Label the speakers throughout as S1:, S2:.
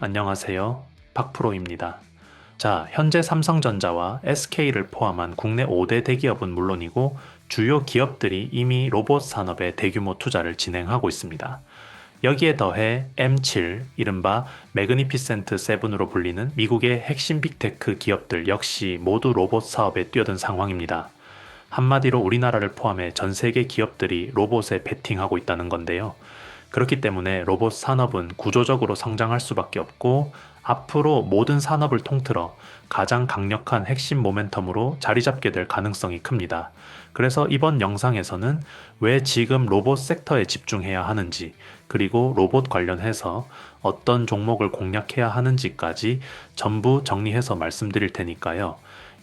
S1: 안녕하세요. 박프로입니다. 자, 현재 삼성전자와 SK를 포함한 국내 5대 대기업은 물론이고 주요 기업들이 이미 로봇 산업에 대규모 투자를 진행하고 있습니다. 여기에 더해 M7, 이른바 매그니피센트 세븐으로 불리는 미국의 핵심 빅테크 기업들 역시 모두 로봇 사업에 뛰어든 상황입니다. 한마디로 우리나라를 포함해 전 세계 기업들이 로봇에 베팅하고 있다는 건데요. 그렇기 때문에 로봇 산업은 구조적으로 성장할 수밖에 없고 앞으로 모든 산업을 통틀어 가장 강력한 핵심 모멘텀으로 자리 잡게 될 가능성이 큽니다. 그래서 이번 영상에서는 왜 지금 로봇 섹터에 집중해야 하는지, 그리고 로봇 관련해서 어떤 종목을 공략해야 하는지까지 전부 정리해서 말씀드릴 테니까요.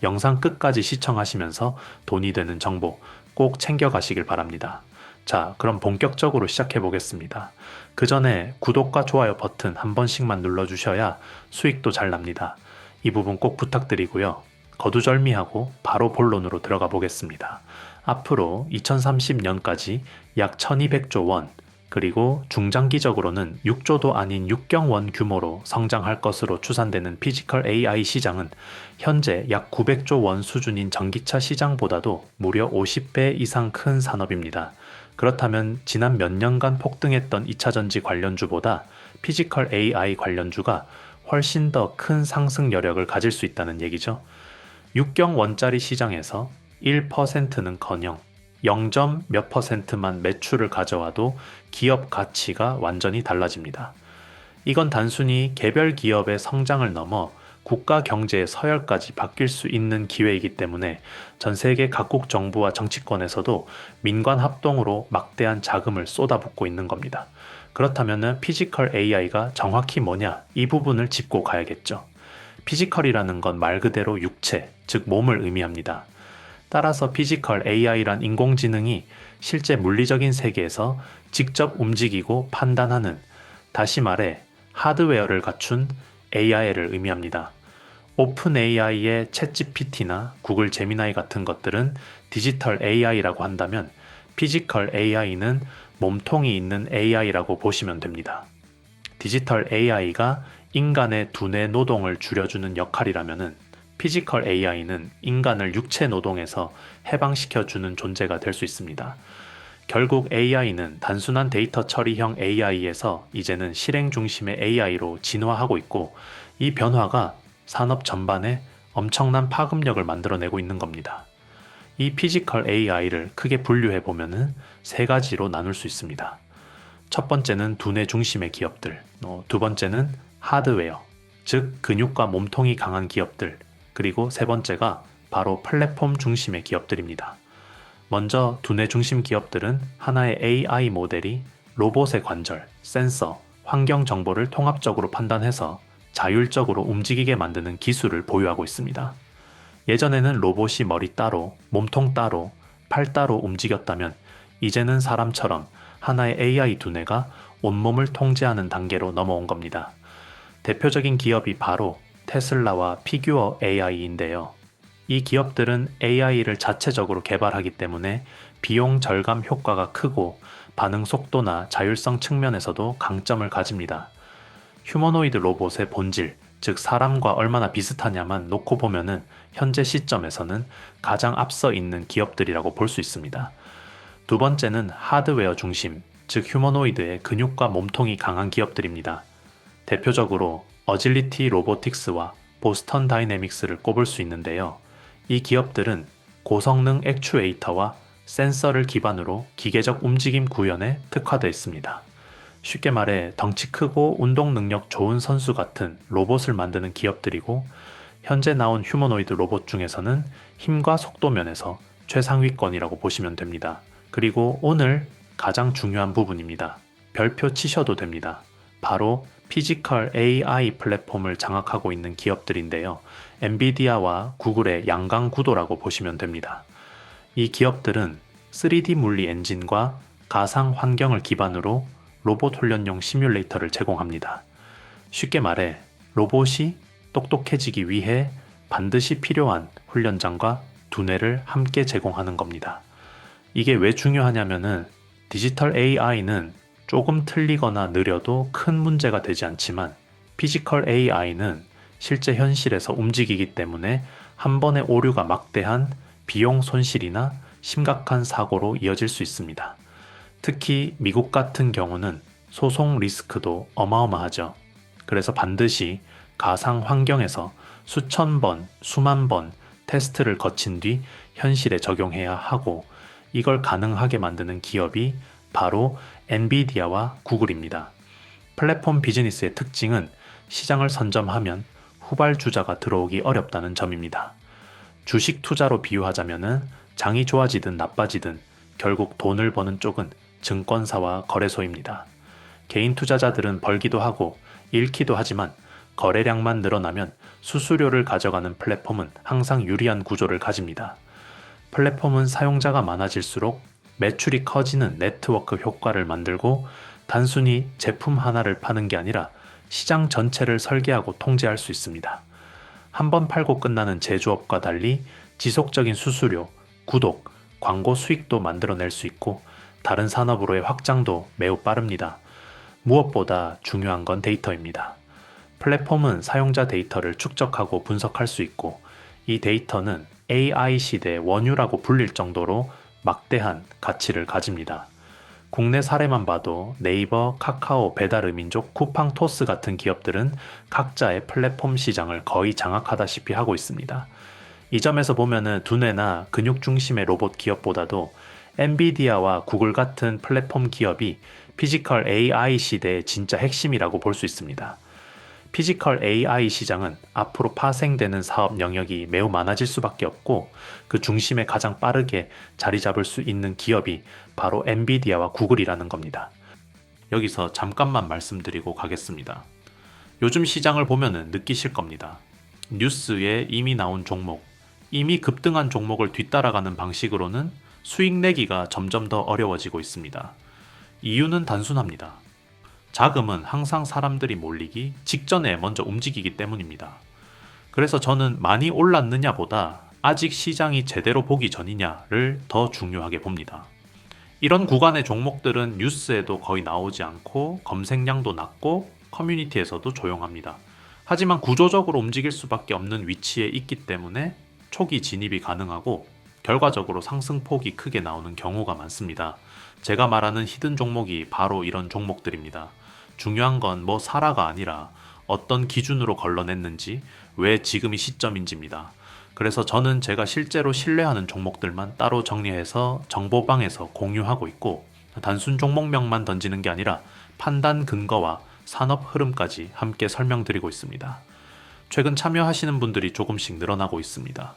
S1: 영상 끝까지 시청하시면서 돈이 되는 정보 꼭 챙겨가시길 바랍니다. 자, 그럼 본격적으로 시작해 보겠습니다. 그 전에 구독과 좋아요 버튼 한 번씩만 눌러주셔야 수익도 잘 납니다. 이 부분 꼭 부탁드리고요. 거두절미하고 바로 본론으로 들어가 보겠습니다. 앞으로 2030년까지 약 1200조 원, 그리고 중장기적으로는 6조도 아닌 6경 원 규모로 성장할 것으로 추산되는 피지컬 AI 시장은 현재 약 900조 원 수준인 전기차 시장보다도 무려 50배 이상 큰 산업입니다. 그렇다면 지난 몇 년간 폭등했던 2차전지 관련주보다 피지컬 AI 관련주가 훨씬 더 큰 상승 여력을 가질 수 있다는 얘기죠. 6경 원짜리 시장에서 1%는커녕 0. 몇 %만 매출을 가져와도 기업 가치가 완전히 달라집니다. 이건 단순히 개별 기업의 성장을 넘어 국가 경제의 서열까지 바뀔 수 있는 기회이기 때문에 전 세계 각국 정부와 정치권에서도 민관 합동으로 막대한 자금을 쏟아붓고 있는 겁니다. 그렇다면 피지컬 AI가 정확히 뭐냐? 이 부분을 짚고 가야겠죠. 피지컬이라는 건 말 그대로 육체, 즉 몸을 의미합니다. 따라서 피지컬 AI란 인공지능이 실제 물리적인 세계에서 직접 움직이고 판단하는, 다시 말해 하드웨어를 갖춘 AI를 의미합니다. 오픈 AI의 챗GPT나 구글 제미나이 같은 것들은 디지털 AI라고 한다면 피지컬 AI는 몸통이 있는 AI라고 보시면 됩니다. 디지털 AI가 인간의 두뇌 노동을 줄여주는 역할이라면 피지컬 AI는 인간을 육체 노동에서 해방시켜주는 존재가 될 수 있습니다. 결국 AI는 단순한 데이터 처리형 AI에서 이제는 실행 중심의 AI로 진화하고 있고, 이 변화가 산업 전반에 엄청난 파급력을 만들어내고 있는 겁니다. 이 피지컬 AI를 크게 분류해 보면은 세 가지로 나눌 수 있습니다. 첫 번째는 두뇌 중심의 기업들, 두 번째는 하드웨어, 즉 근육과 몸통이 강한 기업들, 그리고 세 번째가 바로 플랫폼 중심의 기업들입니다. 먼저 두뇌 중심 기업들은 하나의 AI 모델이 로봇의 관절, 센서, 환경 정보를 통합적으로 판단해서 자율적으로 움직이게 만드는 기술을 보유하고 있습니다. 예전에는 로봇이 머리 따로, 몸통 따로, 팔 따로 움직였다면 이제는 사람처럼 하나의 AI 두뇌가 온몸을 통제하는 단계로 넘어온 겁니다. 대표적인 기업이 바로 테슬라와 피규어 AI인데요. 이 기업들은 AI를 자체적으로 개발하기 때문에 비용 절감 효과가 크고 반응 속도나 자율성 측면에서도 강점을 가집니다. 휴머노이드 로봇의 본질, 즉 사람과 얼마나 비슷하냐만 놓고 보면은 현재 시점에서는 가장 앞서 있는 기업들이라고 볼 수 있습니다. 두 번째는 하드웨어 중심, 즉 휴머노이드의 근육과 몸통이 강한 기업들입니다. 대표적으로 어질리티 로보틱스와 보스턴 다이내믹스를 꼽을 수 있는데요. 이 기업들은 고성능 액추에이터와 센서를 기반으로 기계적 움직임 구현에 특화되어 있습니다. 쉽게 말해 덩치 크고 운동 능력 좋은 선수 같은 로봇을 만드는 기업들이고, 현재 나온 휴머노이드 로봇 중에서는 힘과 속도 면에서 최상위권이라고 보시면 됩니다. 그리고 오늘 가장 중요한 부분입니다. 별표 치셔도 됩니다. 바로 피지컬 AI 플랫폼을 장악하고 있는 기업들인데요. 엔비디아와 구글의 양강구도라고 보시면 됩니다. 이 기업들은 3D 물리 엔진과 가상 환경을 기반으로 로봇 훈련용 시뮬레이터를 제공합니다. 쉽게 말해 로봇이 똑똑해지기 위해 반드시 필요한 훈련장과 두뇌를 함께 제공하는 겁니다. 이게 왜 중요하냐면은 디지털 AI는 조금 틀리거나 느려도 큰 문제가 되지 않지만 피지컬 AI는 실제 현실에서 움직이기 때문에 한 번의 오류가 막대한 비용 손실이나 심각한 사고로 이어질 수 있습니다. 특히 미국 같은 경우는 소송 리스크도 어마어마하죠. 그래서 반드시 가상 환경에서 수천 번, 수만 번 테스트를 거친 뒤 현실에 적용해야 하고, 이걸 가능하게 만드는 기업이 바로 엔비디아와 구글입니다. 플랫폼 비즈니스의 특징은 시장을 선점하면 후발주자가 들어오기 어렵다는 점입니다. 주식 투자로 비유하자면은 장이 좋아지든 나빠지든 결국 돈을 버는 쪽은 증권사와 거래소입니다. 개인 투자자들은 벌기도 하고 잃기도 하지만 거래량만 늘어나면 수수료를 가져가는 플랫폼은 항상 유리한 구조를 가집니다. 플랫폼은 사용자가 많아질수록 매출이 커지는 네트워크 효과를 만들고, 단순히 제품 하나를 파는 게 아니라 시장 전체를 설계하고 통제할 수 있습니다. 한번 팔고 끝나는 제조업과 달리 지속적인 수수료, 구독, 광고 수익도 만들어낼 수 있고, 다른 산업으로의 확장도 매우 빠릅니다. 무엇보다 중요한 건 데이터입니다. 플랫폼은 사용자 데이터를 축적하고 분석할 수 있고, 이 데이터는 AI 시대의 원유라고 불릴 정도로 막대한 가치를 가집니다. 국내 사례만 봐도 네이버, 카카오, 배달의민족, 쿠팡토스 같은 기업들은 각자의 플랫폼 시장을 거의 장악하다시피 하고 있습니다. 이 점에서 보면은 두뇌나 근육 중심의 로봇 기업보다도 엔비디아와 구글 같은 플랫폼 기업이 피지컬 AI 시대의 진짜 핵심이라고 볼 수 있습니다. 피지컬 AI 시장은 앞으로 파생되는 사업 영역이 매우 많아질 수밖에 없고, 그 중심에 가장 빠르게 자리 잡을 수 있는 기업이 바로 엔비디아와 구글이라는 겁니다. 여기서 잠깐만 말씀드리고 가겠습니다. 요즘 시장을 보면은 느끼실 겁니다. 뉴스에 이미 나온 종목, 이미 급등한 종목을 뒤따라가는 방식으로는 수익 내기가 점점 더 어려워지고 있습니다. 이유는 단순합니다. 자금은 항상 사람들이 몰리기 직전에 먼저 움직이기 때문입니다. 그래서 저는 많이 올랐느냐보다 아직 시장이 제대로 보기 전이냐를 더 중요하게 봅니다. 이런 구간의 종목들은 뉴스에도 거의 나오지 않고 검색량도 낮고 커뮤니티에서도 조용합니다. 하지만 구조적으로 움직일 수밖에 없는 위치에 있기 때문에 초기 진입이 가능하고 결과적으로 상승폭이 크게 나오는 경우가 많습니다. 제가 말하는 히든 종목이 바로 이런 종목들입니다. 중요한 건 뭐 사라가 아니라 어떤 기준으로 걸러냈는지, 왜 지금이 시점인지입니다. 그래서 저는 제가 실제로 신뢰하는 종목들만 따로 정리해서 정보방에서 공유하고 있고, 단순 종목명만 던지는 게 아니라 판단 근거와 산업 흐름까지 함께 설명드리고 있습니다. 최근 참여하시는 분들이 조금씩 늘어나고 있습니다.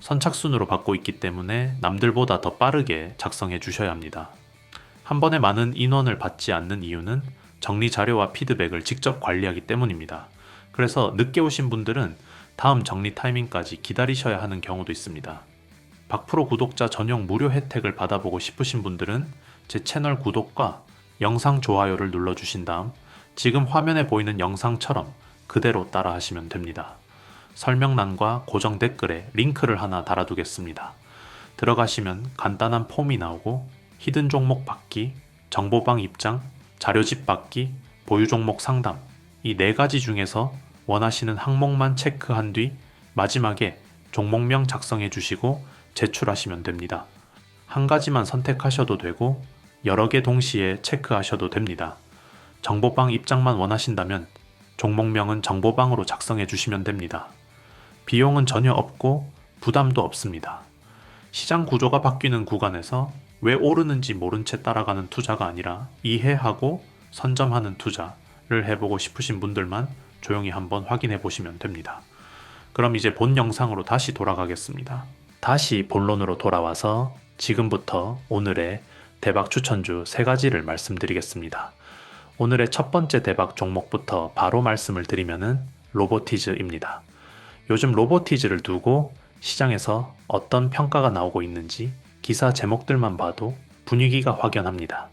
S1: 선착순으로 받고 있기 때문에 남들보다 더 빠르게 작성해 주셔야 합니다. 한 번에 많은 인원을 받지 않는 이유는 정리 자료와 피드백을 직접 관리하기 때문입니다. 그래서 늦게 오신 분들은 다음 정리 타이밍까지 기다리셔야 하는 경우도 있습니다. 박프로 구독자 전용 무료 혜택을 받아보고 싶으신 분들은 제 채널 구독과 영상 좋아요를 눌러주신 다음 지금 화면에 보이는 영상처럼 그대로 따라 하시면 됩니다. 설명란과 고정 댓글에 링크를 하나 달아두겠습니다. 들어가시면 간단한 폼이 나오고 히든 종목 받기, 정보방 입장, 자료집 받기, 보유 종목 상담, 이 4가지 중에서 원하시는 항목만 체크한 뒤 마지막에 종목명 작성해 주시고 제출하시면 됩니다. 한 가지만 선택하셔도 되고 여러 개 동시에 체크하셔도 됩니다. 정보방 입장만 원하신다면 종목명은 정보방으로 작성해 주시면 됩니다. 비용은 전혀 없고 부담도 없습니다. 시장 구조가 바뀌는 구간에서 왜 오르는지 모른 채 따라가는 투자가 아니라 이해하고 선점하는 투자를 해보고 싶으신 분들만 조용히 한번 확인해 보시면 됩니다. 그럼 이제 본 영상으로 다시 돌아가겠습니다. 다시 본론으로 돌아와서 지금부터 오늘의 대박 추천주 3가지를 말씀드리겠습니다. 오늘의 첫 번째 대박 종목부터 바로 말씀을 드리면은 로보티즈입니다. 요즘 로보티즈를 두고 시장에서 어떤 평가가 나오고 있는지 기사 제목들만 봐도 분위기가 확연합니다.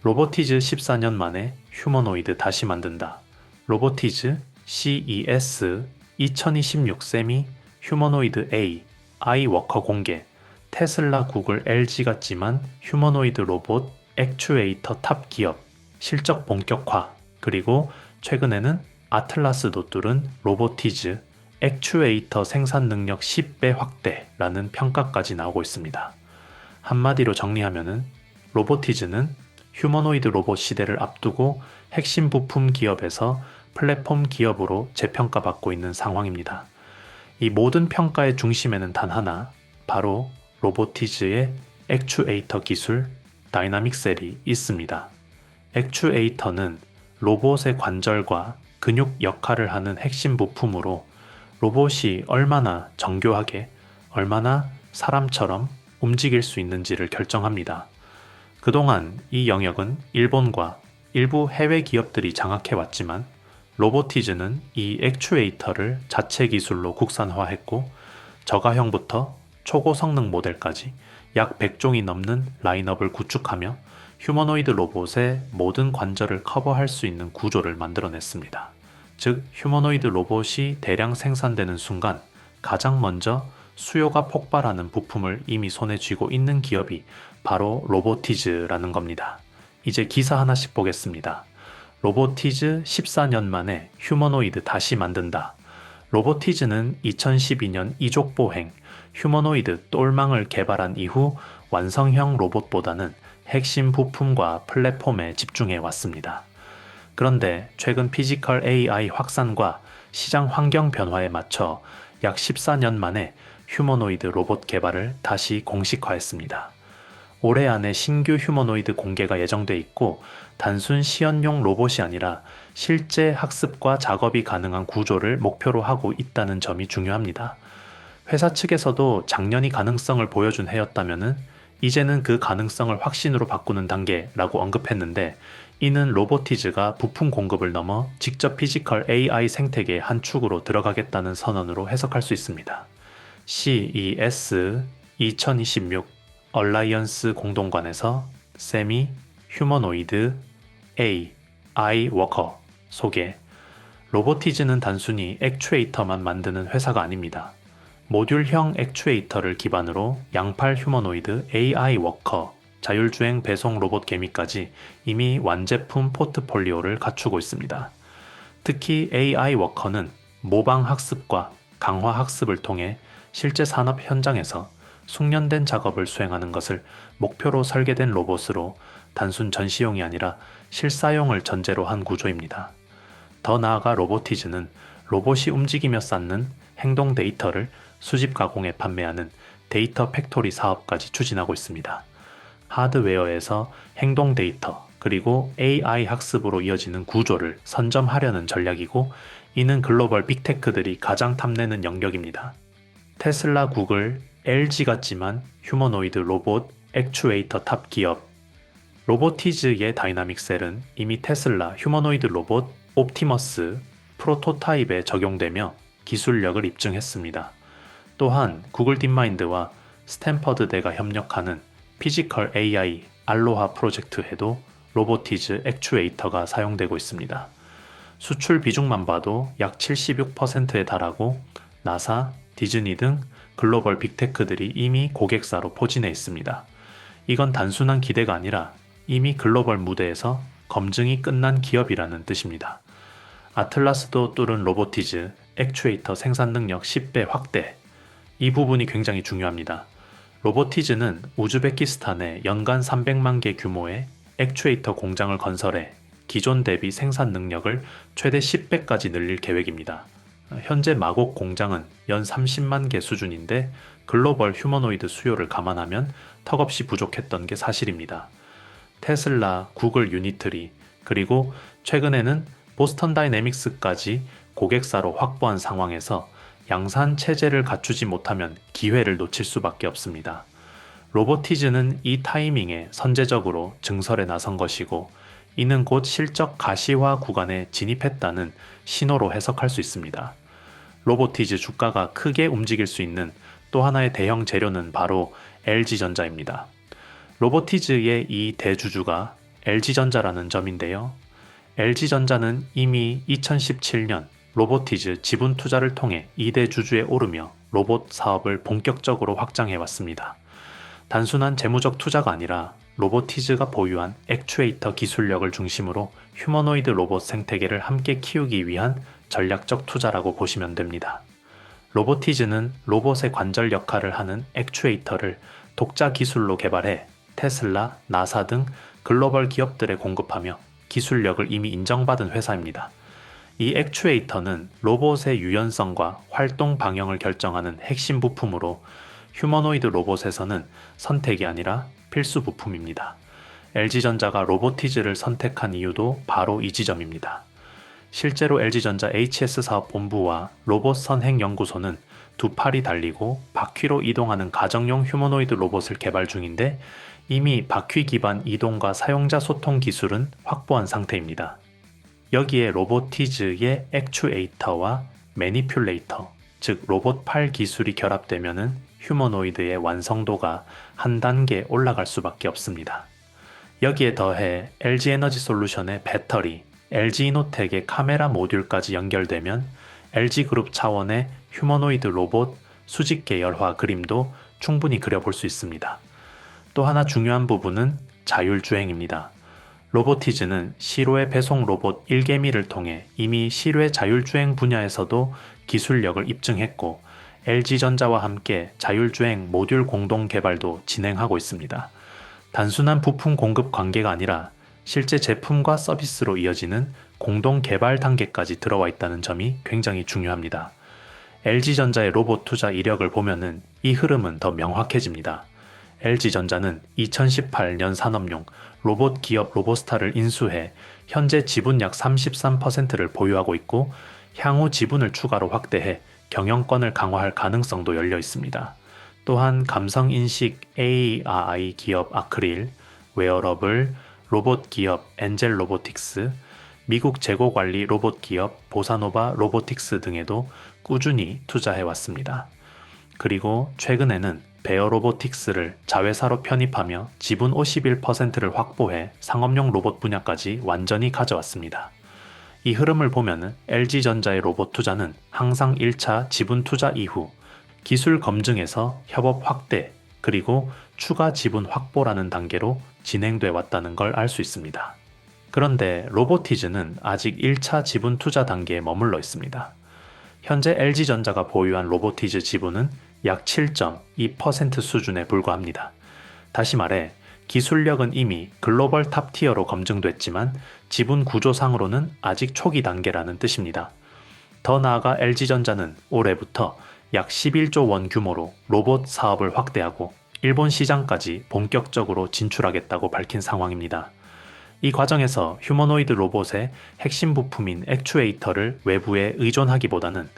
S1: 로보티즈 14년 만에 휴머노이드 다시 만든다. 로보티즈 CES 2026 세미 휴머노이드 A 아이워커 공개. 테슬라, 구글, LG 같지만 휴머노이드 로봇 액추에이터 탑 기업 실적 본격화. 그리고 최근에는 아틀라스도 뚫은 로보티즈 액추에이터 생산 능력 10배 확대라는 평가까지 나오고 있습니다. 한마디로 정리하면은 로보티즈는 휴머노이드 로봇 시대를 앞두고 핵심 부품 기업에서 플랫폼 기업으로 재평가받고 있는 상황입니다. 이 모든 평가의 중심에는 단 하나, 바로 로보티즈의 액추에이터 기술 다이나믹 셀이 있습니다. 액추에이터는 로봇의 관절과 근육 역할을 하는 핵심 부품으로 로봇이 얼마나 정교하게, 얼마나 사람처럼 움직일 수 있는지를 결정합니다. 그동안 이 영역은 일본과 일부 해외 기업들이 장악해왔지만 로보티즈는 이 액추에이터를 자체 기술로 국산화했고 저가형부터 초고 성능 모델까지 약 100종이 넘는 라인업을 구축하며 휴머노이드 로봇의 모든 관절을 커버할 수 있는 구조를 만들어냈습니다. 즉, 휴머노이드 로봇이 대량 생산되는 순간 가장 먼저 수요가 폭발하는 부품을 이미 손에 쥐고 있는 기업이 바로 로보티즈라는 겁니다. 이제 기사 하나씩 보겠습니다. 로보티즈 14년 만에 휴머노이드 다시 만든다. 로보티즈는 2012년 이족보행 휴머노이드 똘망을 개발한 이후 완성형 로봇보다는 핵심 부품과 플랫폼에 집중해 왔습니다. 그런데 최근 피지컬 AI 확산과 시장 환경 변화에 맞춰 약 14년 만에 휴머노이드 로봇 개발을 다시 공식화했습니다. 올해 안에 신규 휴머노이드 공개가 예정돼 있고 단순 시연용 로봇이 아니라 실제 학습과 작업이 가능한 구조를 목표로 하고 있다는 점이 중요합니다. 회사 측에서도 작년이 가능성을 보여준 해였다면은 이제는 그 가능성을 확신으로 바꾸는 단계라고 언급했는데 이는 로보티즈가 부품 공급을 넘어 직접 피지컬 AI 생태계의 한 축으로 들어가겠다는 선언으로 해석할 수 있습니다. CES 2026 얼라이언스 공동관에서 세미 휴머노이드 AI 워커 소개. 로보티즈는 단순히 액추에이터만 만드는 회사가 아닙니다. 모듈형 액추에이터를 기반으로 양팔 휴머노이드 AI 워커, 자율주행 배송 로봇 개미까지 이미 완제품 포트폴리오를 갖추고 있습니다. 특히 AI 워커는 모방 학습과 강화 학습을 통해 실제 산업 현장에서 숙련된 작업을 수행하는 것을 목표로 설계된 로봇으로 단순 전시용이 아니라 실사용을 전제로 한 구조입니다. 더 나아가 로보티즈는 로봇이 움직이며 쌓는 행동 데이터를 수집 가공해 판매하는 데이터 팩토리 사업까지 추진하고 있습니다. 하드웨어에서 행동 데이터 그리고 AI 학습으로 이어지는 구조를 선점하려는 전략이고 이는 글로벌 빅테크들이 가장 탐내는 영역입니다. 테슬라, 구글, LG 같지만 휴머노이드 로봇 액추에이터 탑 기업 로보티즈의 다이나믹 셀은 이미 테슬라 휴머노이드 로봇 옵티머스 프로토타입에 적용되며 기술력을 입증했습니다. 또한 구글 딥마인드와 스탠퍼드대가 협력하는 피지컬 AI 알로하 프로젝트에도 로보티즈 액추에이터가 사용되고 있습니다. 수출 비중만 봐도 약 76%에 달하고 나사, 디즈니 등 글로벌 빅테크들이 이미 고객사로 포진해 있습니다. 이건 단순한 기대가 아니라 이미 글로벌 무대에서 검증이 끝난 기업이라는 뜻입니다. 아틀라스도 뚫은 로보티즈 액추에이터 생산 능력 10배 확대. 이 부분이 굉장히 중요합니다. 로보티즈는 우즈베키스탄에 연간 300만 개 규모의 액추에이터 공장을 건설해 기존 대비 생산 능력을 최대 10배까지 늘릴 계획입니다. 현재 마곡 공장은 연 30만 개 수준인데 글로벌 휴머노이드 수요를 감안하면 턱없이 부족했던 게 사실입니다. 테슬라, 구글 유니트리, 그리고 최근에는 보스턴 다이내믹스까지 고객사로 확보한 상황에서 양산 체제를 갖추지 못하면 기회를 놓칠 수밖에 없습니다. 로보티즈는 이 타이밍에 선제적으로 증설에 나선 것이고 이는 곧 실적 가시화 구간에 진입했다는 신호로 해석할 수 있습니다. 로보티즈 주가가 크게 움직일 수 있는 또 하나의 대형 재료는 바로 LG전자입니다. 로보티즈의 이 대주주가 LG전자라는 점인데요. LG전자는 이미 2017년 로보티즈 지분 투자를 통해 2대 주주에 오르며 로봇 사업을 본격적으로 확장해 왔습니다. 단순한 재무적 투자가 아니라 로보티즈가 보유한 액추에이터 기술력을 중심으로 휴머노이드 로봇 생태계를 함께 키우기 위한 전략적 투자라고 보시면 됩니다. 로보티즈는 로봇의 관절 역할을 하는 액추에이터를 독자 기술로 개발해 테슬라, 나사 등 글로벌 기업들에 공급하며 기술력을 이미 인정받은 회사입니다. 이 액추에이터는 로봇의 유연성과 활동 방향을 결정하는 핵심 부품으로 휴머노이드 로봇에서는 선택이 아니라 필수 부품입니다. LG전자가 로보티즈를 선택한 이유도 바로 이 지점입니다. 실제로 LG전자 HS 사업본부와 로봇 선행연구소는 두 팔이 달리고 바퀴로 이동하는 가정용 휴머노이드 로봇을 개발 중인데 이미 바퀴 기반 이동과 사용자 소통 기술은 확보한 상태입니다. 여기에 로보티즈의 액추에이터와 매니퓰레이터, 즉 로봇 팔 기술이 결합되면은 휴머노이드의 완성도가 한 단계 올라갈 수밖에 없습니다. 여기에 더해 LG에너지솔루션의 배터리, LG이노텍의 카메라 모듈까지 연결되면 LG그룹 차원의 휴머노이드 로봇 수직 계열화 그림도 충분히 그려볼 수 있습니다. 또 하나 중요한 부분은 자율주행입니다. 로보티즈는 시로의 배송 로봇 일개미를 통해 이미 실외 자율주행 분야에서도 기술력을 입증했고 LG전자와 함께 자율주행 모듈 공동 개발도 진행하고 있습니다. 단순한 부품 공급 관계가 아니라 실제 제품과 서비스로 이어지는 공동 개발 단계까지 들어와 있다는 점이 굉장히 중요합니다. LG전자의 로봇 투자 이력을 보면은 이 흐름은 더 명확해집니다. LG전자는 2018년 산업용 로봇 기업 로보스타를 인수해 현재 지분 약 33%를 보유하고 있고 향후 지분을 추가로 확대해 경영권을 강화할 가능성도 열려 있습니다. 또한 감성인식 AI 기업 아크릴, 웨어러블, 로봇 기업 엔젤 로보틱스, 미국 재고관리 로봇 기업 보사노바 로보틱스 등에도 꾸준히 투자해왔습니다. 그리고 최근에는 베어 로보틱스를 자회사로 편입하며 지분 51%를 확보해 상업용 로봇 분야까지 완전히 가져왔습니다. 이 흐름을 보면 LG전자의 로봇 투자는 항상 1차 지분 투자 이후 기술 검증에서 협업 확대 그리고 추가 지분 확보라는 단계로 진행돼 왔다는 걸 알 수 있습니다. 그런데 로보티즈는 아직 1차 지분 투자 단계에 머물러 있습니다. 현재 LG전자가 보유한 로보티즈 지분은 약 7.2% 수준에 불과합니다. 다시 말해 기술력은 이미 글로벌 탑티어로 검증됐지만 지분 구조상으로는 아직 초기 단계라는 뜻입니다. 더 나아가 LG전자는 올해부터 약 11조 원 규모로 로봇 사업을 확대하고 일본 시장까지 본격적으로 진출하겠다고 밝힌 상황입니다. 이 과정에서 휴머노이드 로봇의 핵심 부품인 액추에이터를 외부에 의존하기보다는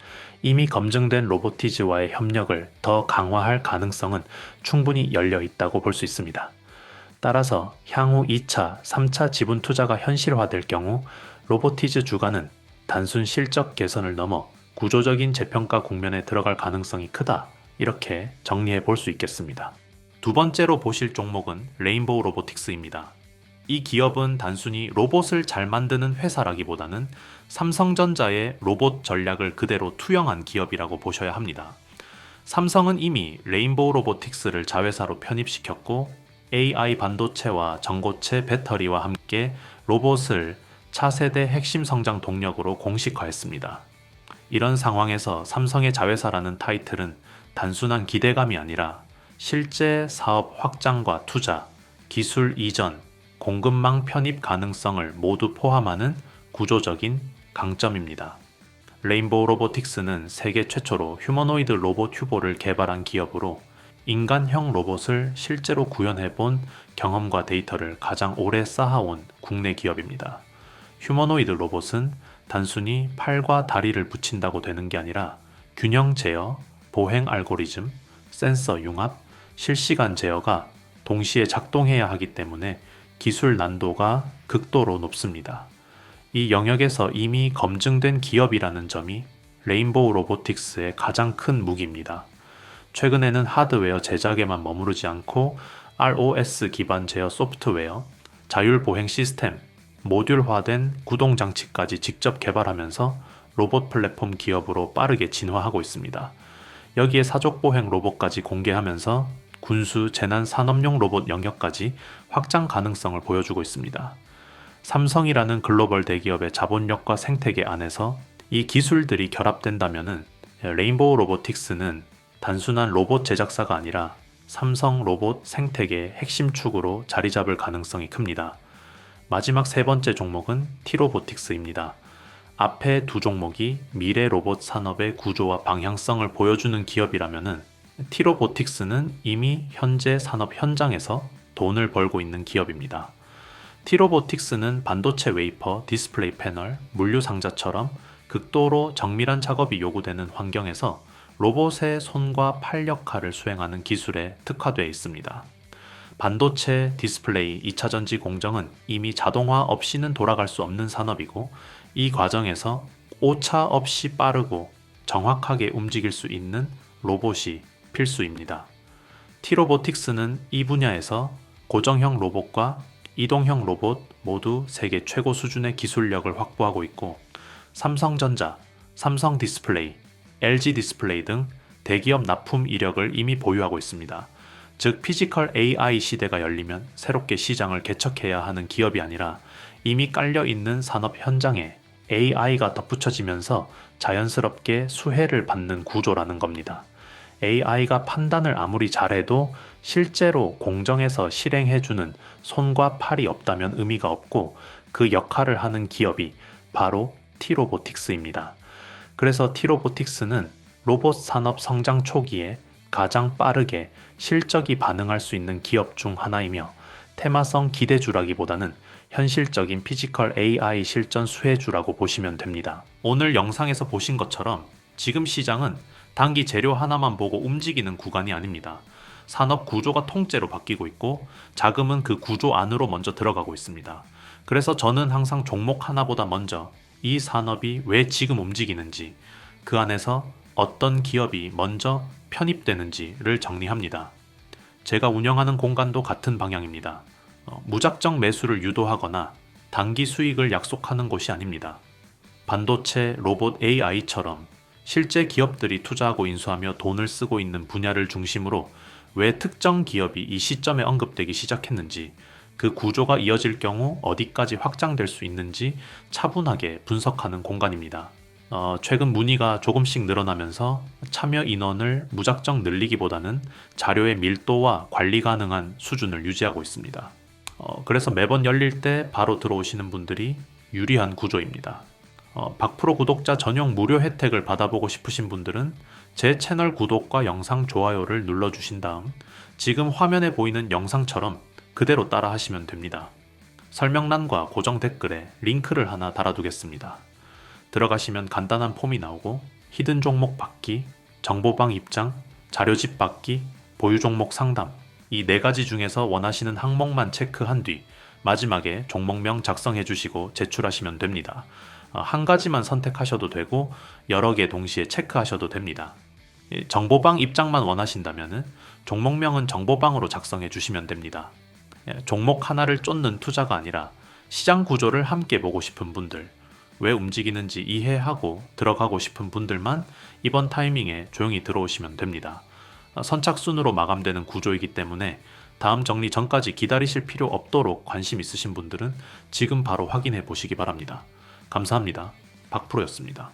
S1: 이미 검증된 로보티즈와의 협력을 더 강화할 가능성은 충분히 열려 있다고 볼 수 있습니다. 따라서 향후 2차, 3차 지분 투자가 현실화될 경우 로보티즈 주가는 단순 실적 개선을 넘어 구조적인 재평가 국면에 들어갈 가능성이 크다. 이렇게 정리해 볼 수 있겠습니다. 두 번째로 보실 종목은 레인보우 로보틱스입니다. 이 기업은 단순히 로봇을 잘 만드는 회사라기보다는 삼성전자의 로봇 전략을 그대로 투영한 기업이라고 보셔야 합니다. 삼성은 이미 레인보우 로보틱스를 자회사로 편입시켰고 AI 반도체와 전고체 배터리와 함께 로봇을 차세대 핵심 성장 동력으로 공식화했습니다. 이런 상황에서 삼성의 자회사라는 타이틀은 단순한 기대감이 아니라 실제 사업 확장과 투자, 기술 이전, 공급망 편입 가능성을 모두 포함하는 구조적인 강점입니다. 레인보우 로보틱스는 세계 최초로 휴머노이드 로봇 휴보를 개발한 기업으로 인간형 로봇을 실제로 구현해본 경험과 데이터를 가장 오래 쌓아온 국내 기업입니다. 휴머노이드 로봇은 단순히 팔과 다리를 붙인다고 되는 게 아니라 균형 제어, 보행 알고리즘, 센서 융합, 실시간 제어가 동시에 작동해야 하기 때문에 기술 난도가 극도로 높습니다. 이 영역에서 이미 검증된 기업이라는 점이 레인보우 로보틱스의 가장 큰 무기입니다. 최근에는 하드웨어 제작에만 머무르지 않고 ROS 기반 제어 소프트웨어, 자율 보행 시스템, 모듈화된 구동 장치까지 직접 개발하면서 로봇 플랫폼 기업으로 빠르게 진화하고 있습니다. 여기에 사족 보행 로봇까지 공개하면서 군수, 재난, 산업용 로봇 영역까지 확장 가능성을 보여주고 있습니다. 삼성이라는 글로벌 대기업의 자본력과 생태계 안에서 이 기술들이 결합된다면은 레인보우 로보틱스는 단순한 로봇 제작사가 아니라 삼성 로봇 생태계의 핵심 축으로 자리 잡을 가능성이 큽니다. 마지막 세 번째 종목은 T로보틱스입니다. 앞에 두 종목이 미래 로봇 산업의 구조와 방향성을 보여주는 기업이라면은 T로보틱스는 이미 현재 산업 현장에서 돈을 벌고 있는 기업입니다. T로보틱스는 반도체 웨이퍼, 디스플레이 패널, 물류 상자처럼 극도로 정밀한 작업이 요구되는 환경에서 로봇의 손과 팔 역할을 수행하는 기술에 특화되어 있습니다. 반도체, 디스플레이, 2차전지 공정은 이미 자동화 없이는 돌아갈 수 없는 산업이고 이 과정에서 오차 없이 빠르고 정확하게 움직일 수 있는 로봇이 필수입니다. T로보틱스는 이 분야에서 고정형 로봇과 이동형 로봇 모두 세계 최고 수준의 기술력을 확보하고 있고 삼성전자, 삼성 디스플레이, LG 디스플레이 등 대기업 납품 이력을 이미 보유하고 있습니다. 즉 피지컬 AI 시대가 열리면 새롭게 시장을 개척해야 하는 기업이 아니라 이미 깔려 있는 산업 현장에 AI가 덧붙여지면서 자연스럽게 수혜를 받는 구조라는 겁니다. AI가 판단을 아무리 잘해도 실제로 공정에서 실행해주는 손과 팔이 없다면 의미가 없고 그 역할을 하는 기업이 바로 T로보틱스입니다. 그래서 T로보틱스는 로봇 산업 성장 초기에 가장 빠르게 실적이 반응할 수 있는 기업 중 하나이며 테마성 기대주라기보다는 현실적인 피지컬 AI 실전 수혜주라고 보시면 됩니다. 오늘 영상에서 보신 것처럼 지금 시장은 단기 재료 하나만 보고 움직이는 구간이 아닙니다. 산업 구조가 통째로 바뀌고 있고 자금은 그 구조 안으로 먼저 들어가고 있습니다. 그래서 저는 항상 종목 하나보다 먼저 이 산업이 왜 지금 움직이는지, 그 안에서 어떤 기업이 먼저 편입되는지를 정리합니다. 제가 운영하는 공간도 같은 방향입니다. 무작정 매수를 유도하거나 단기 수익을 약속하는 곳이 아닙니다. 반도체, 로봇, AI처럼 실제 기업들이 투자하고 인수하며 돈을 쓰고 있는 분야를 중심으로 왜 특정 기업이 이 시점에 언급되기 시작했는지, 그 구조가 이어질 경우 어디까지 확장될 수 있는지 차분하게 분석하는 공간입니다. 최근 문의가 조금씩 늘어나면서 참여 인원을 무작정 늘리기보다는 자료의 밀도와 관리 가능한 수준을 유지하고 있습니다. 그래서 매번 열릴 때 바로 들어오시는 분들이 유리한 구조입니다. 박프로 구독자 전용 무료 혜택을 받아보고 싶으신 분들은 제 채널 구독과 영상 좋아요를 눌러주신 다음 지금 화면에 보이는 영상처럼 그대로 따라 하시면 됩니다. 설명란과 고정 댓글에 링크를 하나 달아두겠습니다. 들어가시면 간단한 폼이 나오고 히든 종목 받기, 정보방 입장, 자료집 받기, 보유 종목 상담, 이 4가지 중에서 원하시는 항목만 체크한 뒤 마지막에 종목명 작성해 주시고 제출하시면 됩니다. 한 가지만 선택하셔도 되고 여러 개 동시에 체크하셔도 됩니다. 정보방 입장만 원하신다면 종목명은 정보방으로 작성해 주시면 됩니다. 종목 하나를 쫓는 투자가 아니라 시장 구조를 함께 보고 싶은 분들, 왜 움직이는지 이해하고 들어가고 싶은 분들만 이번 타이밍에 조용히 들어오시면 됩니다. 선착순으로 마감되는 구조이기 때문에 다음 정리 전까지 기다리실 필요 없도록 관심 있으신 분들은 지금 바로 확인해 보시기 바랍니다. 감사합니다. 박프로였습니다.